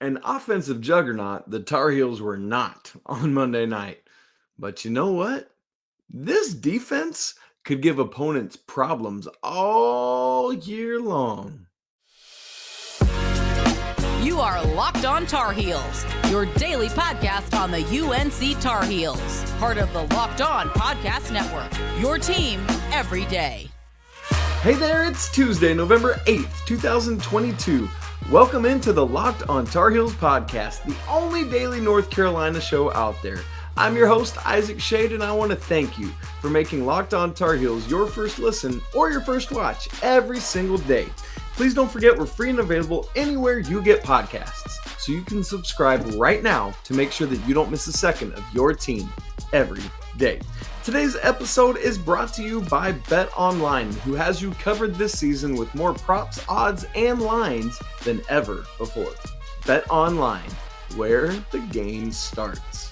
An offensive juggernaut, the Tar Heels were not on Monday night. But you know what? This defense could give opponents problems all year long. You are Locked On Tar Heels, your daily podcast on the UNC Tar Heels, part of the Locked On Podcast Network, your team every day. Hey there, it's Tuesday, November 8th, 2022. Welcome into the Locked On Tar Heels podcast, the only daily North Carolina show out there. I'm your host, Isaac Schade, and I want to thank you for making Locked On Tar Heels your first listen or your first watch every single day. Please don't forget we're free and available anywhere you get podcasts, so you can subscribe right now to make sure that you don't miss a second of your team every day. Today's episode is brought to you by BetOnline, who has you covered this season with more props, odds, and lines than ever before. BetOnline, where the game starts.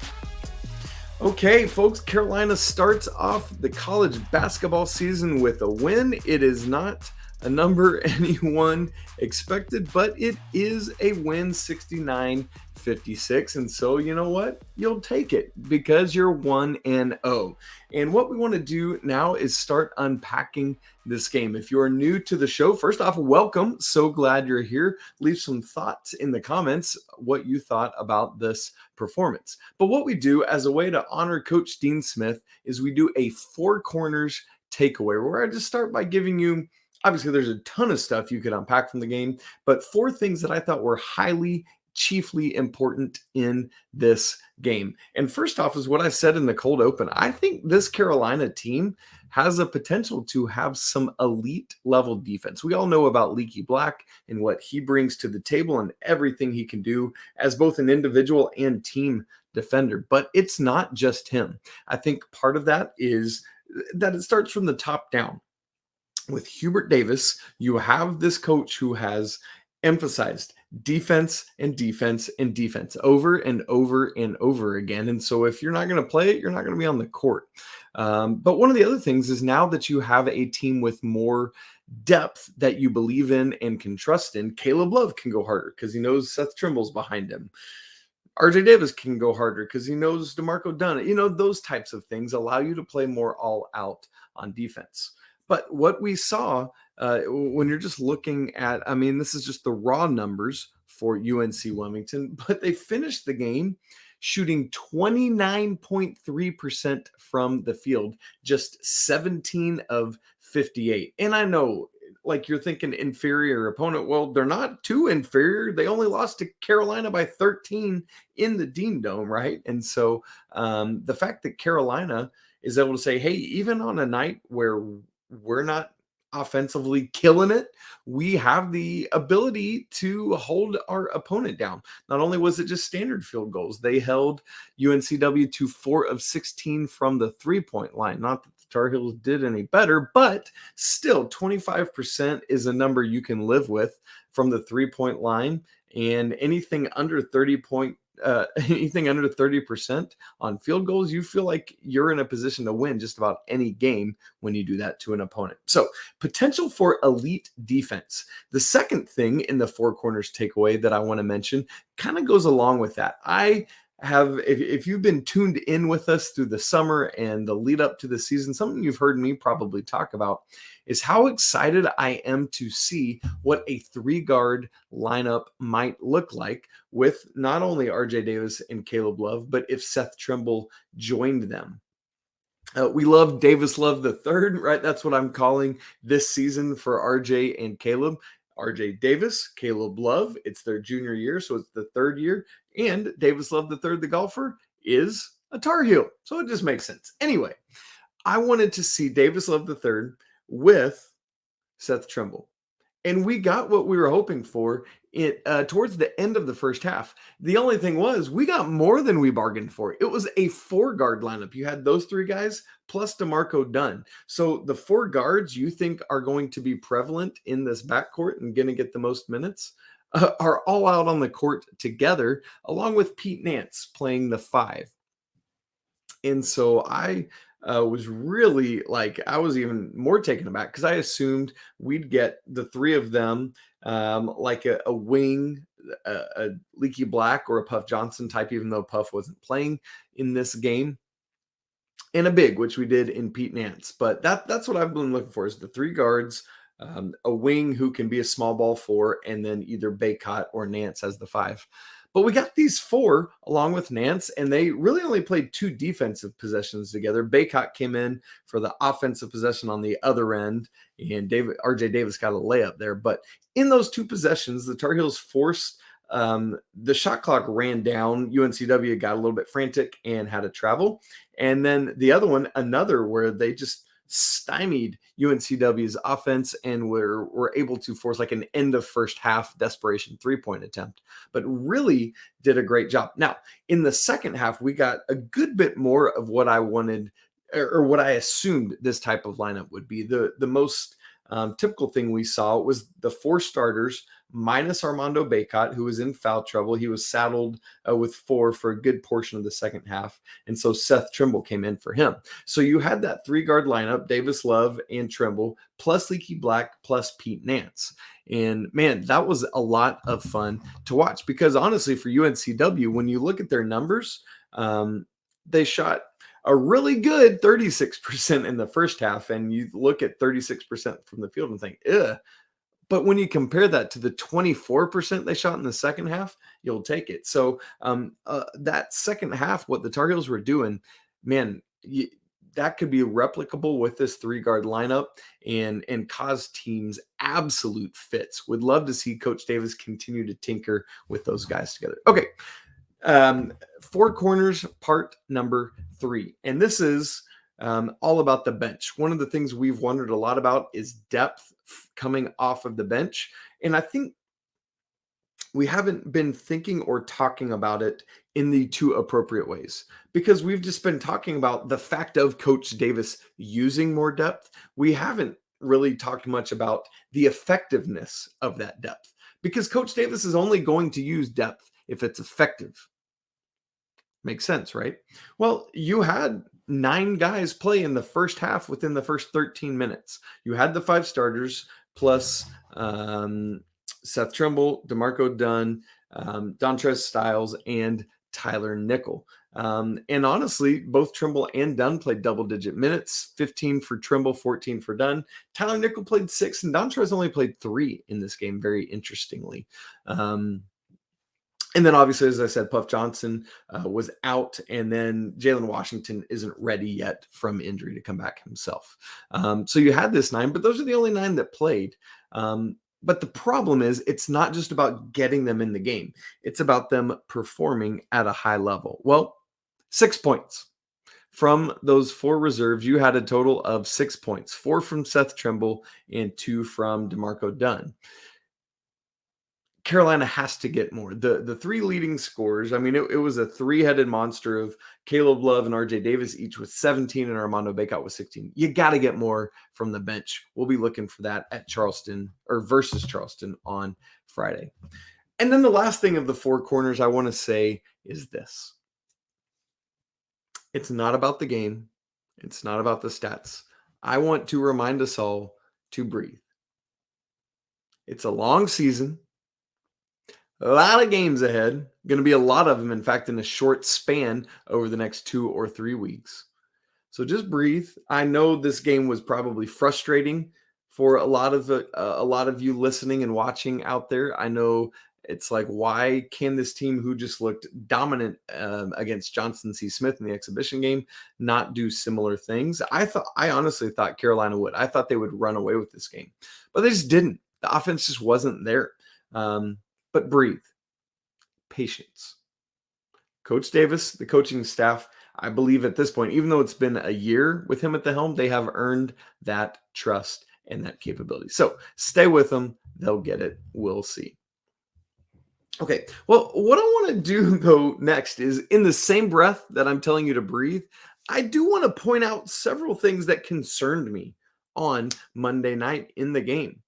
Okay, folks, Carolina starts off the college basketball season with a win. It is not a number anyone expected, but it is a win, 69-56. And so, you know what? You'll take it because you're 1-0. And what we want to do now is start unpacking this game. If you're new to the show, first off, welcome. So glad you're here. Leave some thoughts in the comments what you thought about this performance. But what we do as a way to honor Coach Dean Smith is we do a four corners takeaway, where I just start by giving you, obviously there's a ton of stuff you could unpack from the game, but four things that I thought were chiefly important in this game. And first off is what I said in the cold open. I think this Carolina team has a potential to have some elite level defense. We all know about Leaky Black and what he brings to the table and everything he can do as both an individual and team defender, but it's not just him. I think part of that is that it starts from the top down. With Hubert Davis, you have this coach who has emphasized defense and defense and defense over and over and over again. And so if you're not going to play it, you're not going to be on the court. But one of the other things is now that you have a team with more depth that you believe in and can trust in, Caleb Love can go harder because he knows Seth Trimble's behind him. RJ Davis can go harder because he knows DeMarco Dunn. You know, those types of things allow you to play more all out on defense. But what we saw when you're just looking at, I mean, this is just the raw numbers for UNC-Wilmington, but they finished the game shooting 29.3% from the field, just 17 of 58. And I know, like, you're thinking inferior opponent. Well, they're not too inferior. They only lost to Carolina by 13 in the Dean Dome, right? And so the fact that Carolina is able to say, hey, even on a night where we're not offensively killing it, we have the ability to hold our opponent down. Not only was it just standard field goals, they held UNCW to 4 of 16 from the three-point line. Not that the Tar Heels did any better, but still 25% is a number you can live with from the three-point line, and anything under 30% on field goals, you feel like you're in a position to win just about any game when you do that to an opponent. So potential for elite defense. The second thing in the four corners takeaway that I want to mention kind of goes along with that. I have, if you've been tuned in with us through the summer and the lead up to the season, something you've heard me probably talk about is how excited I am to see what a three-guard lineup might look like with not only RJ Davis and Caleb Love, but if Seth Trimble joined them. We love Davis Love the third, right? That's what I'm calling this season for RJ and Caleb. RJ Davis, Caleb Love, it's their junior year, so it's the third year. And Davis Love the third, the golfer, is a Tar Heel. So it just makes sense. Anyway, I wanted to see Davis Love the third with Seth Trimble. And we got what we were hoping for towards the end of the first half. The only thing was we got more than we bargained for. It was a four-guard lineup. You had those three guys plus DeMarco Dunn. So the four guards you think are going to be prevalent in this backcourt and going to get the most minutes are all out on the court together, along with Pete Nance playing the five. And so I was really like, I was even more taken aback because I assumed we'd get the three of them, like a wing, a Leaky Black or a Puff Johnson type, even though Puff wasn't playing in this game, and a big, which we did in Pete Nance. But that's what I've been looking for, is the three guards, a wing who can be a small ball four, and then either Bacot or Nance as the five. But we got these four along with Nance, and they really only played two defensive possessions together. Bacot came in for the offensive possession on the other end, and RJ Davis got a layup there. But in those two possessions, the Tar Heels forced the shot clock ran down. UNCW got a little bit frantic and had to travel. And then the other one, another where they just stymied UNCW's offense and were able to force like an end of first half desperation 3-point attempt, but really did a great job. Now, in the second half, we got a good bit more of what I wanted, or what I assumed this type of lineup would be. The most typical thing we saw was the four starters minus Armando Bacot, who was in foul trouble. He was saddled with four for a good portion of the second half. And so Seth Trimble came in for him. So you had that three-guard lineup, Davis, Love, and Trimble, plus Leaky Black, plus Pete Nance. And man, that was a lot of fun to watch, because honestly, for UNCW, when you look at their numbers, they shot a really good 36% in the first half, and you look at 36% from the field and think, ugh. But when you compare that to the 24% they shot in the second half, you'll take it. So that second half, what the Tar Heels were doing, man, that could be replicable with this three-guard lineup and cause teams absolute fits. Would love to see Coach Davis continue to tinker with those guys together. Okay. Four corners, part number 3. And this is all about the bench. One of the things we've wondered a lot about is depth coming off of the bench. And I think we haven't been thinking or talking about it in the two appropriate ways, because we've just been talking about the fact of Coach Davis using more depth. We haven't really talked much about the effectiveness of that depth, because Coach Davis is only going to use depth if it's effective. Makes sense, right? Well, you had 9 guys play in the first half within the first 13 minutes. You had the 5 starters plus Seth Trimble, DeMarco Dunn, Dontrez Styles, and Tyler Nickel. And honestly, both Trimble and Dunn played double-digit minutes, 15 for Trimble, 14 for Dunn. Tyler Nickel played 6, and Dontrez only played 3 in this game, very interestingly. And then obviously, as I said, Puff Johnson was out, and then Jalen Washington isn't ready yet from injury to come back himself. So you had this 9, but those are the only 9 that played. But the problem is, it's not just about getting them in the game. It's about them performing at a high level. Well, 6 points. From those 4 reserves, you had a total of 6 points, 4 from Seth Trimble and 2 from DeMarco Dunn. Carolina has to get more. The 3 leading scorers, I mean, it was a 3-headed monster of Caleb Love and RJ Davis, each with 17, and Armando Bacot with 16. You got to get more from the bench. We'll be looking for that at Charleston, or versus Charleston, on Friday. And then the last thing of the 4 corners I want to say is this. It's not about the game. It's not about the stats. I want to remind us all to breathe. It's a long season. A lot of games ahead. Going to be a lot of them, in fact, in a short span over the next 2 or 3 weeks. So just breathe. I know this game was probably frustrating for a lot of you listening and watching out there. I know it's like, why can this team, who just looked dominant against Johnson C. Smith in the exhibition game, not do similar things? I honestly thought Carolina would. I thought they would run away with this game, but they just didn't. The offense just wasn't there. But breathe. Patience. Coach Davis, the coaching staff, I believe at this point, even though it's been a year with him at the helm, they have earned that trust and that capability. So stay with them. They'll get it. We'll see. Okay. Well, what I want to do, though, next is, in the same breath that I'm telling you to breathe, I do want to point out several things that concerned me on Monday night in the game.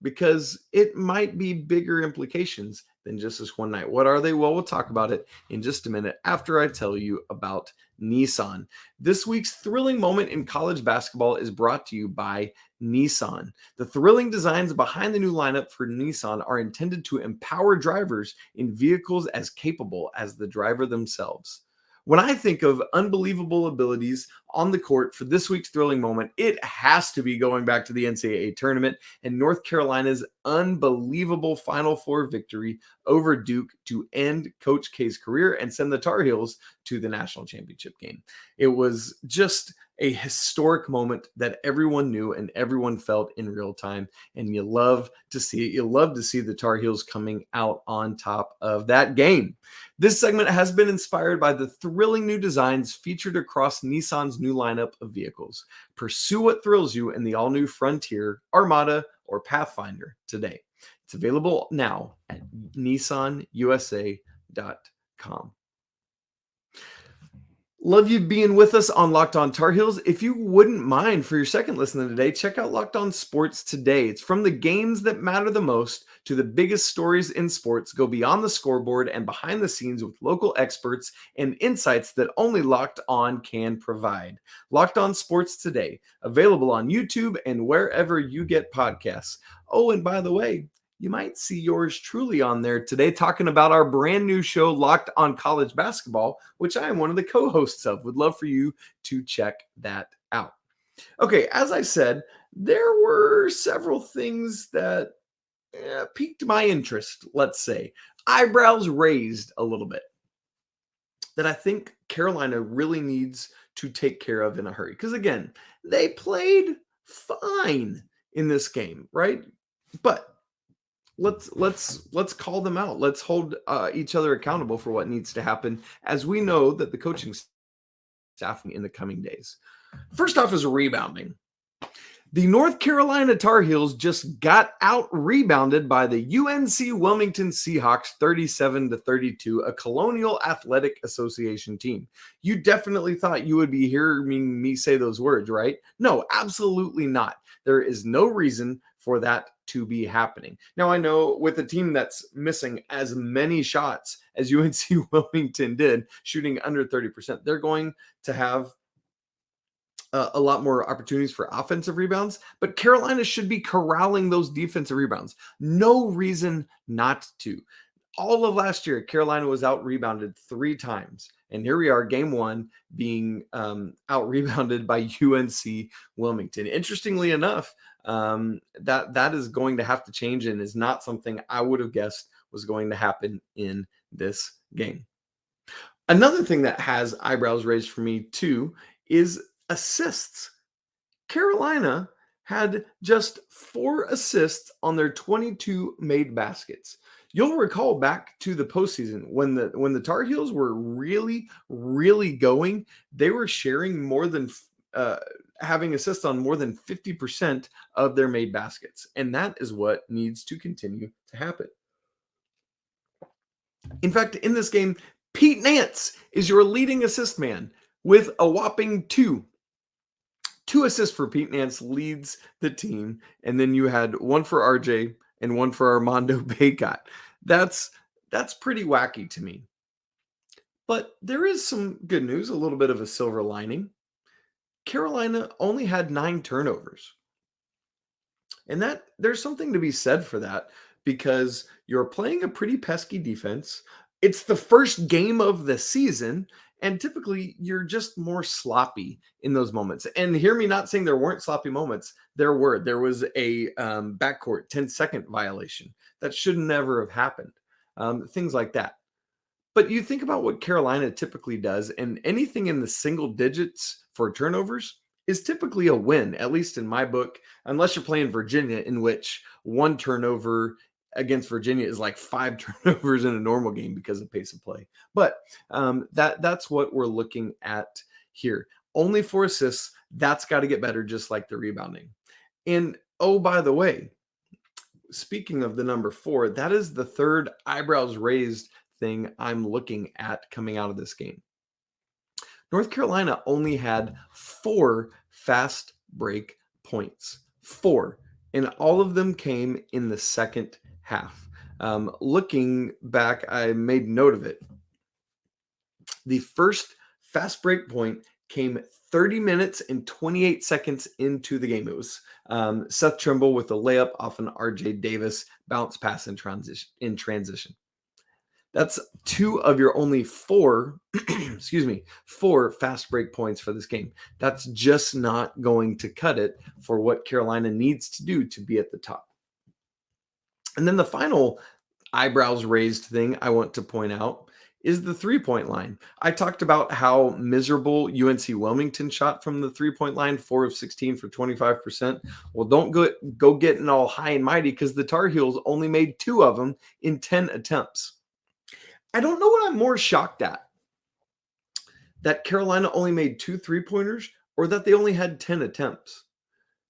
because it might be bigger implications than just this one night. What are they? Well, we'll talk about it in just a minute after I tell you about Nissan. This week's thrilling moment in college basketball is brought to you by Nissan. The thrilling designs behind the new lineup for Nissan are intended to empower drivers in vehicles as capable as the driver themselves. When I think of unbelievable abilities on the court for this week's thrilling moment, it has to be going back to the NCAA tournament and North Carolina's unbelievable Final Four victory over Duke to end Coach K's career and send the Tar Heels to the national championship game. It was just a historic moment that everyone knew and everyone felt in real time, and you love to see it. You love to see the Tar Heels coming out on top of that game. This segment has been inspired by the thrilling new designs featured across Nissan's new lineup of vehicles. Pursue what thrills you in the all-new Frontier, Armada, or Pathfinder today. It's available now at nissanusa.com. Love you being with us on Locked On Tar Heels. If you wouldn't mind, for your second listen today, check out Locked On Sports Today. It's from the games that matter the most to the biggest stories in sports. Go beyond the scoreboard and behind the scenes with local experts and insights that only Locked On can provide. Locked On Sports Today, available on YouTube and wherever you get podcasts. Oh, and by the way, you might see yours truly on there today, talking about our brand new show, Locked On College Basketball, which I am one of the co-hosts of. Would love for you to check that out. Okay, as I said, there were several things that piqued my interest, let's say. Eyebrows raised a little bit that I think Carolina really needs to take care of in a hurry. Because again, they played fine in this game, right? But let's call them out. Let's hold each other accountable for what needs to happen, as we know that the coaching staff in the coming days. First off is rebounding. The North Carolina Tar Heels just got out rebounded by the UNC-Wilmington Seahawks 37-32, a Colonial Athletic Association team. You definitely thought you would be hearing me say those words, right? No, absolutely not. There is no reason for that to be happening. Now, I know with a team that's missing as many shots as UNC-Wilmington did, shooting under 30%, they're going to have a lot more opportunities for offensive rebounds, but Carolina should be corralling those defensive rebounds. No reason not to. All of last year, Carolina was out rebounded 3 times. And here we are, game 1, being out rebounded by UNC Wilmington. Interestingly enough, that is going to have to change and is not something I would have guessed was going to happen in this game. Another thing that has eyebrows raised for me too is assists. Carolina had just 4 assists on their 22 made baskets. You'll recall back to the postseason when the Tar Heels were really, really going, they were sharing more than having assists on more than 50% of their made baskets. And that is what needs to continue to happen. In fact, in this game, Pete Nance is your leading assist man with a whopping 2. 2 assists for Pete Nance leads the team. And then you had 1 for RJ and 1 for Armando Bacot. That's pretty wacky to me. But there is some good news, a little bit of a silver lining. Carolina only had 9 turnovers. And that there's something to be said for that, because you're playing a pretty pesky defense. It's the first game of the season, and typically you're just more sloppy in those moments. And hear me not saying there weren't sloppy moments. There were. There was a backcourt 10-second violation that should never have happened. Things like that. But you think about what Carolina typically does, and anything in the single digits for turnovers is typically a win, at least in my book, unless you're playing Virginia, in which 1 turnover against Virginia is like 5 turnovers in a normal game because of pace of play. But that's what we're looking at here. Only 4 assists. That's got to get better, just like the rebounding. And oh, by the way, speaking of the number 4, that is the third eyebrows raised thing I'm looking at coming out of this game. North Carolina only had 4 fast break points. 4. and all of them came in the second half. Looking back, I made note of it. The first fast break point came 30 minutes and 28 seconds into the game. It was Seth Trimble with a layup off an RJ Davis bounce pass in transition. That's 2 of your only 4, 4 fast break points for this game. That's just not going to cut it for what Carolina needs to do to be at the top. And then the final eyebrows raised thing I want to point out is the 3-point line. I talked about how miserable UNC-Wilmington shot from the 3-point line, 4 of 16 for 25%. Well, don't go getting all high and mighty because the Tar Heels only made 2 of them in 10 attempts. I don't know what I'm more shocked at, that Carolina only made 2 3-pointers or that they only had 10 attempts.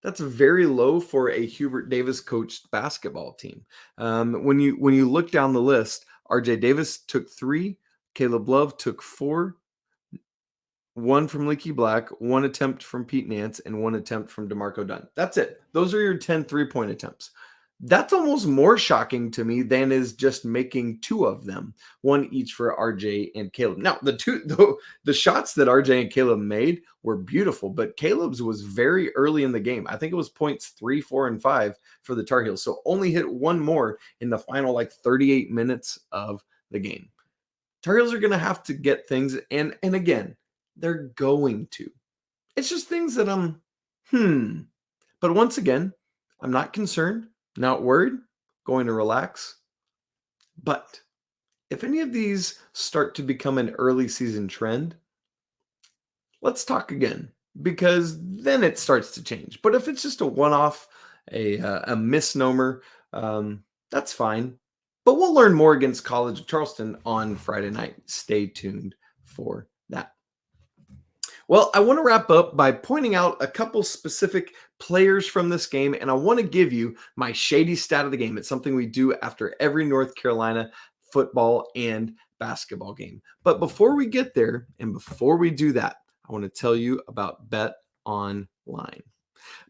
That's very low for a Hubert Davis coached basketball team. When you look down the list, RJ Davis took 3, Caleb Love took 4, 1 from Leaky Black, 1 attempt from Pete Nance, and 1 attempt from DeMarco Dunn. That's it. Those are your 10 3-point attempts. That's almost more shocking to me than is just making 2 of them, 1 each for RJ and Caleb. Now, the shots that RJ and Caleb made were beautiful, but Caleb's was very early in the game. I think it was points 3, 4, and 5 for the Tar Heels. So only hit 1 more in the final 38 minutes of the game. Tar Heels are going to have to get things, and again, they're going to. It's just things that But once again, I'm not concerned. Not worried, going to relax. But if any of these start to become an early season trend, let's talk again, because then it starts to change. But if it's just a one-off, a misnomer, that's fine. But we'll learn more against College of Charleston on Friday night. Stay tuned for that. Well, I want to wrap up by pointing out a couple specific players from this game, and I want to give you my shady stat of the game. It's something we do after every North Carolina football and basketball game. But before we get there, and before we do that, I want to tell you about BetOnline.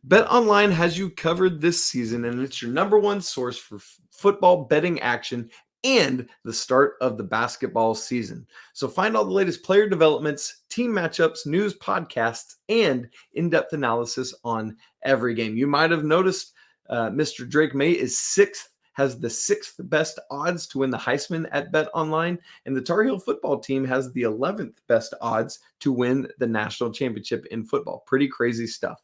BetOnline has you covered this season, and it's your number one source for football betting action and the start of the basketball season. So find all the latest player developments, team matchups, news, podcasts, and in-depth analysis on every game. You might have noticed Mr. Drake May has the 6th best odds to win the Heisman at BetOnline, and the Tar Heel football team has the 11th best odds to win the national championship in football. Pretty crazy stuff.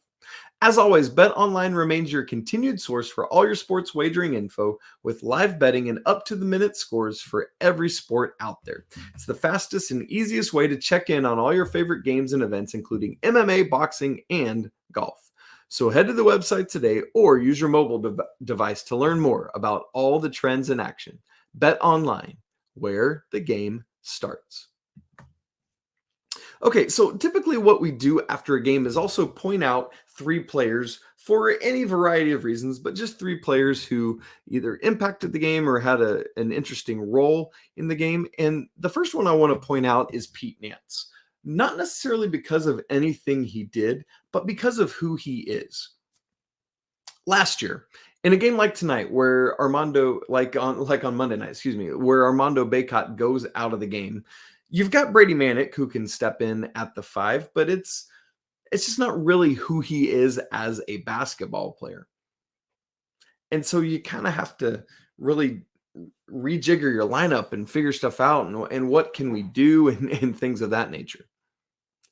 As always, BetOnline remains your continued source for all your sports wagering info with live betting and up-to-the-minute scores for every sport out there. It's the fastest and easiest way to check in on all your favorite games and events, including MMA, boxing, and golf. So head to the website today or use your mobile device to learn more about all the trends in action. BetOnline, where the game starts. Okay, so typically what we do after a game is also point out 3 players for any variety of reasons, but just 3 players who either impacted the game or had an interesting role in the game. And the first one I want to point out is Pete Nance. Not necessarily because of anything he did, but because of who he is. Last year, in a game like tonight, where Armando, like on Monday night, where Armando Bacot goes out of the game, you've got Brady Manek who can step in at the 5, but it's just not really who he is as a basketball player. And so you kind of have to really rejigger your lineup and figure stuff out and what can we do and things of that nature.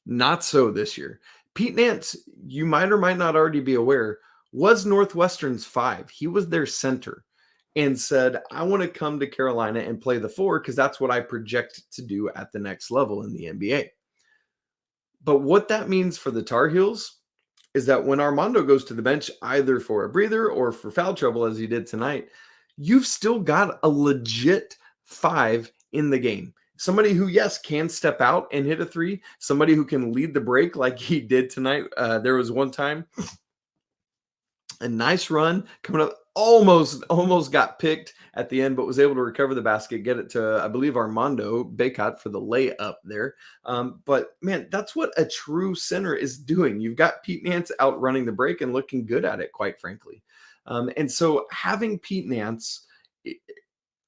Not so this year. Pete Nance, you might or might not already be aware, was Northwestern's 5. He was their center and said, I want to come to Carolina and play the 4 because that's what I project to do at the next level in the NBA. But what that means for the Tar Heels is that when Armando goes to the bench, either for a breather or for foul trouble, as he did tonight, you've still got a legit 5 in the game. Somebody who, yes, can step out and hit a 3. Somebody who can lead the break like he did tonight. There was one time, a nice run coming up, almost got picked at the end, but was able to recover the basket, get it to, I believe, Armando Bacot for the layup there. But, man, that's what a true center is doing. You've got Pete Nance out running the break and looking good at it, quite frankly. And so having Pete Nance,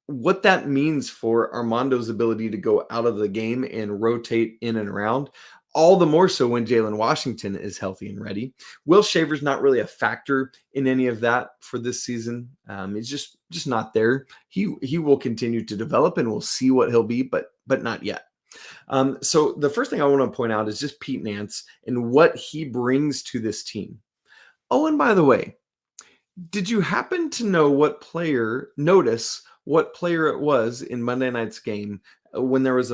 what that means for Armando's ability to go out of the game and rotate in and around, all the more so when Jalen Washington is healthy and ready. Will Shaver's not really a factor in any of that for this season. He's just not there. He will continue to develop, and we'll see what he'll be, but not yet. So the first thing I want to point out is just Pete Nance and what he brings to this team. Oh, and by the way, did you happen to notice what player it was in Monday night's game when there was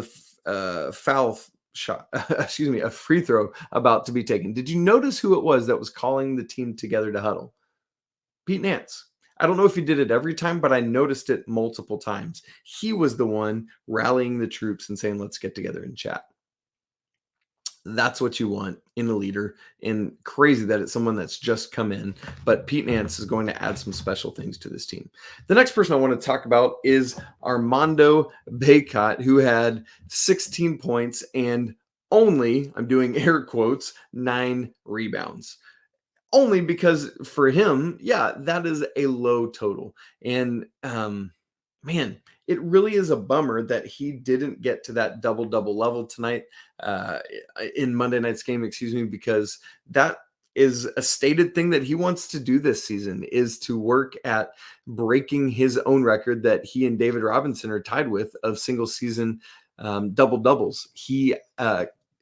a foul shot, a free throw about to be taken? Did you notice who it was that was calling the team together to huddle? Pete Nance. I don't know if he did it every time, but I noticed it multiple times. He was the one rallying the troops and saying, let's get together and chat. That's what you want in a leader, and crazy that it's someone that's just come in, but Pete Nance is going to add some special things to this team. The next person I want to talk about is Armando Bacot, who had 16 points and only, I'm doing air quotes, 9 rebounds. Only because for him, yeah, that is a low total. And man, it really is a bummer that he didn't get to that double-double level tonight in Monday night's game, because that is a stated thing that he wants to do this season, is to work at breaking his own record that he and David Robinson are tied with of single-season double-doubles. He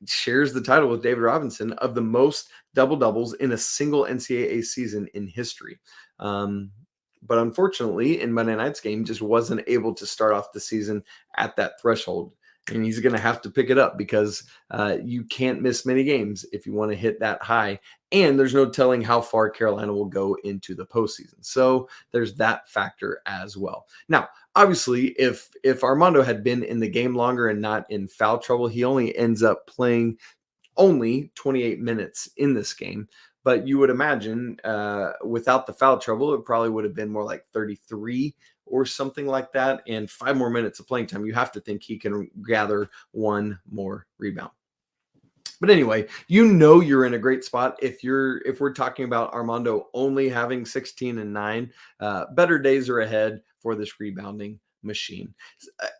shares the title with David Robinson of the most double-doubles in a single NCAA season in history. But unfortunately, in Monday night's game, just wasn't able to start off the season at that threshold. And he's going to have to pick it up, because you can't miss many games if you want to hit that high. And there's no telling how far Carolina will go into the postseason. So there's that factor as well. Now, obviously, if Armando had been in the game longer and not in foul trouble, he only ends up playing only 28 minutes in this game. But you would imagine without the foul trouble, it probably would have been more like 33 or something like that. And 5 more minutes of playing time, you have to think he can gather 1 more rebound. But anyway, you're in a great spot if we're talking about Armando only having 16 and 9. Better days are ahead for this rebounding machine.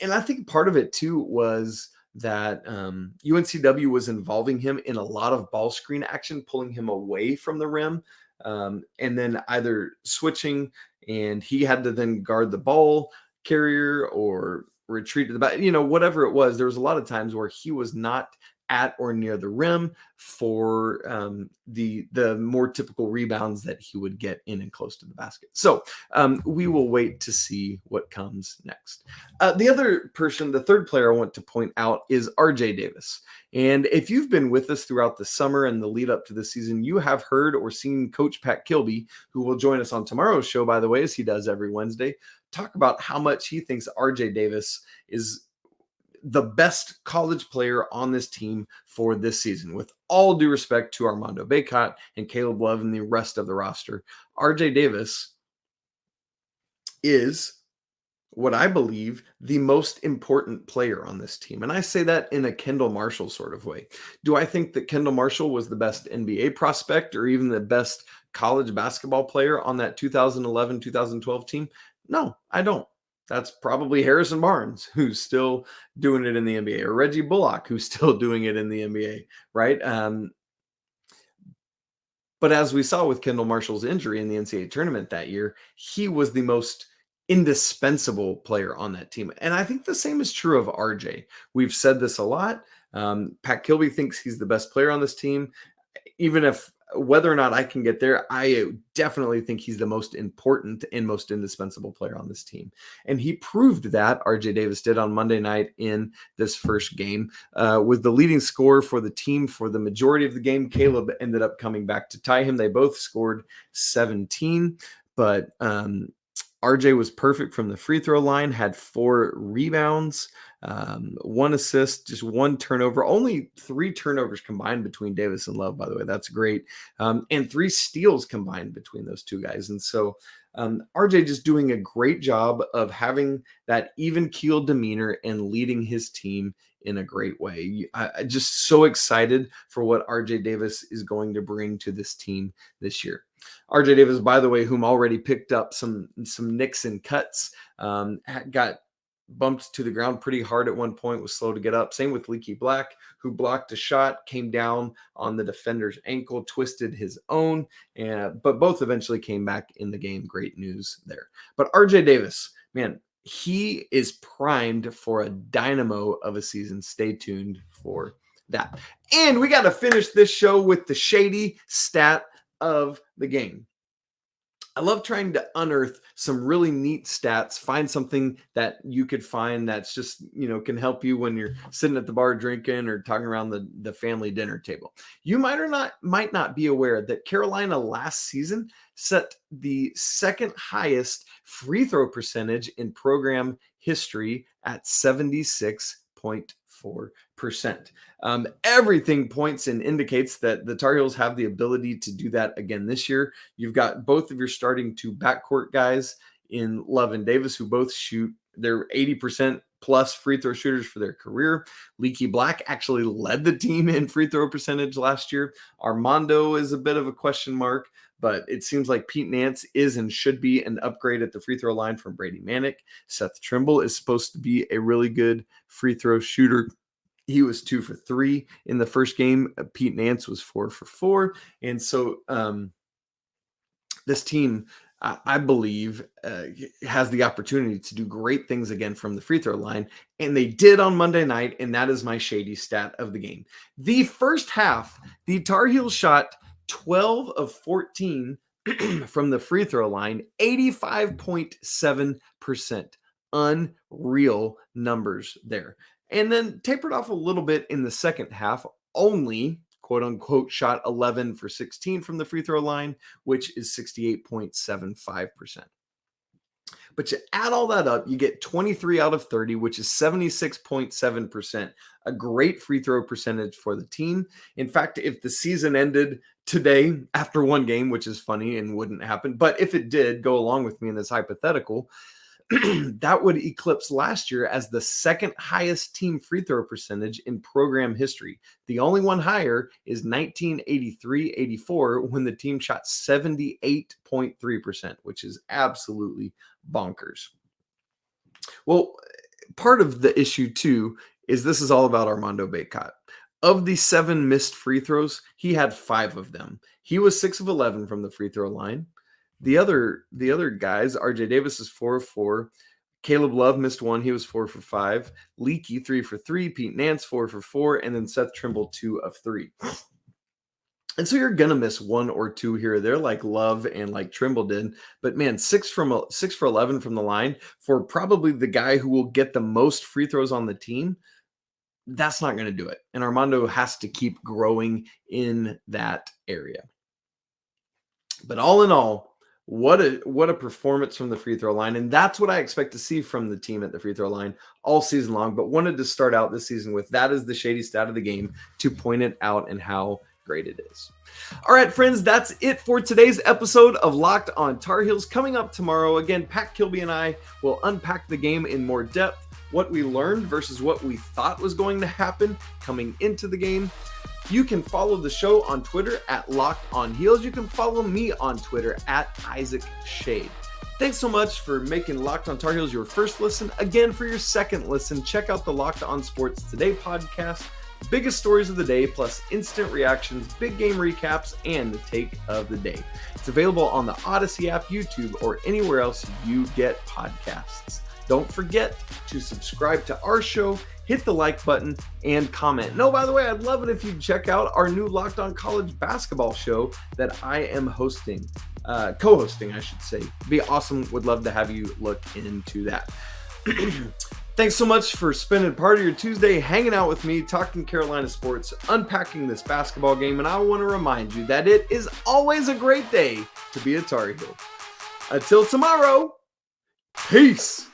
And I think part of it too was that UNCW was involving him in a lot of ball screen action, pulling him away from the rim, and then either switching, and he had to then guard the ball carrier or retreat to the back, whatever it was. There was a lot of times where he was not at or near the rim for the more typical rebounds that he would get in and close to the basket. So we will wait to see what comes next. The third player I want to point out is RJ Davis. And if you've been with us throughout the summer and the lead up to the season, you have heard or seen Coach Pat Kilby, who will join us on tomorrow's show, by the way, as he does every Wednesday, talk about how much he thinks RJ Davis is the best college player on this team for this season. With all due respect to Armando Bacot and Caleb Love and the rest of the roster, RJ Davis is what I believe the most important player on this team. And I say that in a Kendall Marshall sort of way. Do I think that Kendall Marshall was the best NBA prospect or even the best college basketball player on that 2011-2012 team? No, I don't. That's probably Harrison Barnes, who's still doing it in the NBA, or Reggie Bullock, who's still doing it in the NBA, right? But as we saw with Kendall Marshall's injury in the NCAA tournament that year, he was the most indispensable player on that team. And I think the same is true of RJ. We've said this a lot. Pat Kilby thinks he's the best player on this team. Even if whether or not I can get there, I definitely think he's the most important and most indispensable player on this team. And he proved that, RJ Davis did, on Monday night in this first game. Was the leading scorer for the team for the majority of the game. Caleb ended up coming back to tie him. They both scored 17, but RJ was perfect from the free throw line, had 4 rebounds, 1 assist, just 1 turnover, only 3 turnovers combined between Davis and Love, by the way. That's great. And 3 steals combined between those two guys. And so RJ just doing a great job of having that even-keeled demeanor and leading his team in a great way. I'm just so excited for what RJ Davis is going to bring to this team this year. RJ Davis, by the way, whom already picked up some nicks and cuts, got bumped to the ground pretty hard at one point, was slow to get up. Same with Leaky Black, who blocked a shot, came down on the defender's ankle, twisted his own, but both eventually came back in the game. Great news there. But RJ Davis, man, he is primed for a dynamo of a season. Stay tuned for that. And we got to finish this show with the shady stat of the game. I love trying to unearth some really neat stats, find something that you could find that's just, can help you when you're sitting at the bar drinking or talking around the family dinner table. You might not be aware that Carolina last season set the second highest free throw percentage in program history at 76.4%. Everything points and indicates that the Tar Heels have the ability to do that again this year. You've got both of your starting two backcourt guys in Love and Davis, who both shoot. They're 80% plus free throw shooters for their career. Leaky Black actually led the team in free throw percentage last year. Armando is a bit of a question mark, but it seems like Pete Nance is and should be an upgrade at the free throw line from Brady Manek. Seth Trimble is supposed to be a really good free throw shooter. He was 2 for 3 in the first game. Pete Nance was 4 for 4. And so this team, I believe, has the opportunity to do great things again from the free throw line. And they did on Monday night. And that is my shady stat of the game. The first half, the Tar Heels shot 12 of 14 from the free throw line, 85.7%. Unreal numbers there. And then tapered off a little bit in the second half, only, quote unquote, shot 11 for 16 from the free throw line, which is 68.75%. But you add all that up, you get 23 out of 30, which is 76.7%. A great free throw percentage for the team. In fact, if the season ended today after one game, which is funny and wouldn't happen, but if it did, go along with me in this hypothetical, that would eclipse last year as the second highest team free throw percentage in program history. The only one higher is 1983-84 when the team shot 78.3%, which is absolutely bonkers. Well, part of the issue too is this is all about Armando Bacot. Of the 7 missed free throws, he had 5 of them. He was 6 of 11 from the free throw line. The other guys, RJ Davis is 4 of 4. Caleb Love missed 1. He was 4 for 5. Leaky 3 for 3. Pete Nance 4 for 4. And then Seth Trimble 2 of 3. And so you're going to miss 1 or 2 here or there like Love and like Trimble did. But man, 6 for 11 from the line for probably the guy who will get the most free throws on the team. That's not going to do it. And Armando has to keep growing in that area. But all in all, what a performance from the free throw line. And that's what I expect to see from the team at the free throw line all season long. But wanted to start out this season with that is the shady stat of the game to point it out and how great it is. All right, friends, that's it for today's episode of Locked on Tar Heels. Coming up tomorrow, again, Pat Kilby and I will unpack the game in more depth, what we learned versus what we thought was going to happen coming into the game. You can follow the show on Twitter at Locked on Heels. You can follow me on Twitter at Isaac Schade. Thanks so much for making Locked on Tar Heels your first listen. Again, for your second listen, check out the Locked on Sports Today podcast. Biggest stories of the day, plus instant reactions, big game recaps, and the take of the day. It's available on the Odyssey app, YouTube, or anywhere else you get podcasts. Don't forget to subscribe to our show, hit the like button, and comment. No, by the way, I'd love it if you'd check out our new Locked on College Basketball show that I am hosting, co-hosting, I should say. Be awesome. Would love to have you look into that. Thanks so much for spending part of your Tuesday hanging out with me, talking Carolina sports, unpacking this basketball game, and I want to remind you that it is always a great day to be a Tar Heel. Until tomorrow, peace!